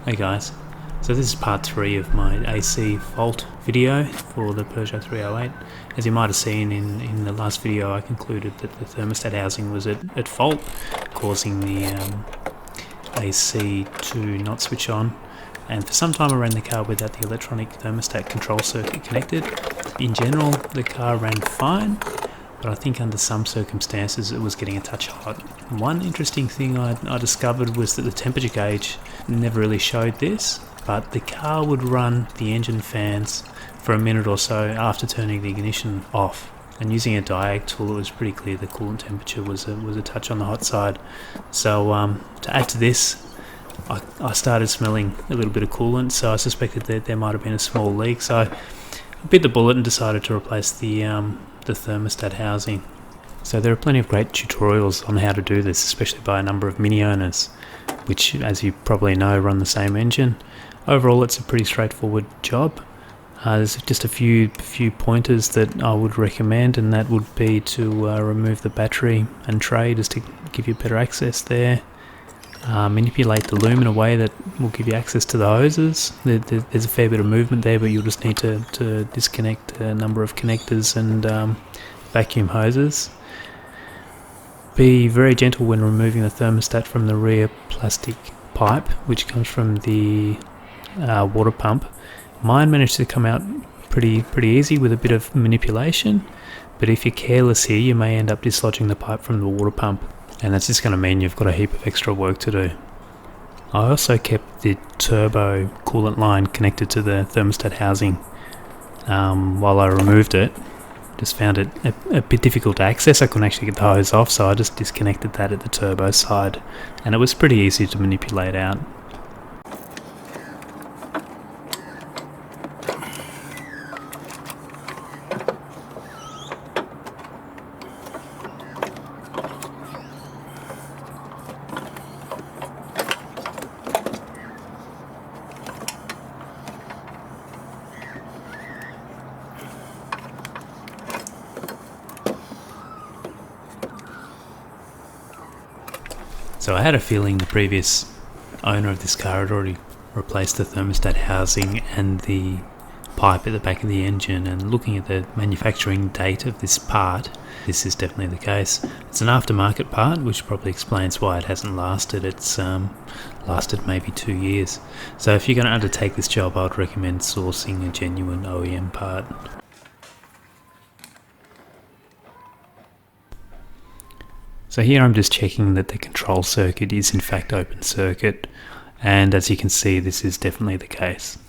Hey guys, so this is part 3 of my AC fault video for the Peugeot 308. As you might have seen in the last video, I concluded that the thermostat housing was at fault, causing the AC to not switch on. And for some time I ran the car without the electronic thermostat control circuit connected. In general, the car ran fine, but I think under some circumstances it was getting a touch hot. One interesting thing I discovered was that the temperature gauge never really showed this, but the car would run the engine fans for a minute or so after turning the ignition off. And using a diag tool, it was pretty clear the coolant temperature was a touch on the hot side. So to add to this, I started smelling a little bit of coolant, so I suspected that there might have been a small leak. So I bit the bullet and decided to replace the thermostat housing. So there are plenty of great tutorials on how to do this, especially by a number of mini owners, which, as you probably know, run the same engine. Overall, it's a pretty straightforward job. There's just a few pointers that I would recommend, and that would be to remove the battery and tray just to give you better access there. Manipulate the loom in a way that will give you access to the hoses. There's a fair bit of movement there, but you'll just need to disconnect a number of connectors and vacuum hoses. Be very gentle when removing the thermostat from the rear plastic pipe, which comes from the water pump. Mine managed to come out pretty easy with a bit of manipulation, but if you're careless here, you may end up dislodging the pipe from the water pump, and that's just going to mean you've got a heap of extra work to do. I also kept the turbo coolant line connected to the thermostat housing while I removed it. Just found it a bit difficult to access. I couldn't actually get the hose off, so I just disconnected that at the turbo side, and it was pretty easy to manipulate out. So I had a feeling the previous owner of this car had already replaced the thermostat housing and the pipe at the back of the engine, and looking at the manufacturing date of this part, this is definitely the case. It's an aftermarket part, which probably explains why it hasn't lasted. It's lasted maybe 2 years. So if you're going to undertake this job, I would recommend sourcing a genuine OEM part. So here I'm just checking that the control circuit is in fact open circuit, and as you can see, this is definitely the case.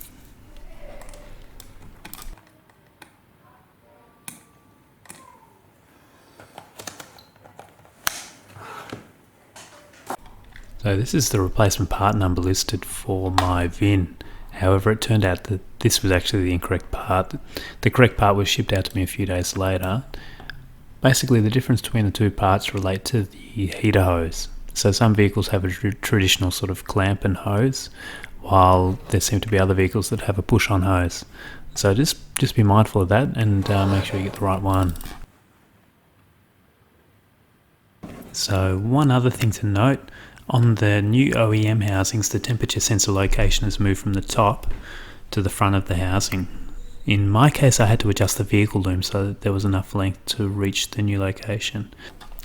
So this is the replacement part number listed for my VIN. However, it turned out that this was actually the incorrect part. The correct part was shipped out to me a few days later. Basically, the difference between the two parts relate to the heater hose. So some vehicles have a traditional sort of clamp and hose, while there seem to be other vehicles that have a push-on hose. So just be mindful of that, and make sure you get the right one. So one other thing to note, on the new OEM housings, the temperature sensor location has moved from the top to the front of the housing. In my case, I had to adjust the vehicle loom so that there was enough length to reach the new location.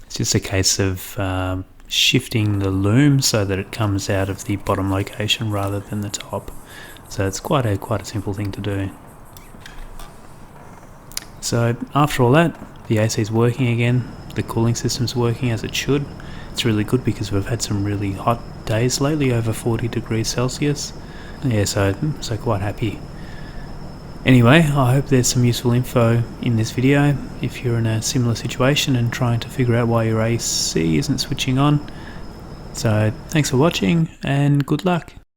It's just a case of shifting the loom so that it comes out of the bottom location rather than the top. So it's quite a simple thing to do. So after all that, the AC is working again. The cooling system's working as it should. It's really good because we've had some really hot days lately, over 40 degrees Celsius. Yeah, so quite happy. Anyway, I hope there's some useful info in this video if you're in a similar situation and trying to figure out why your AC isn't switching on. So thanks for watching and good luck.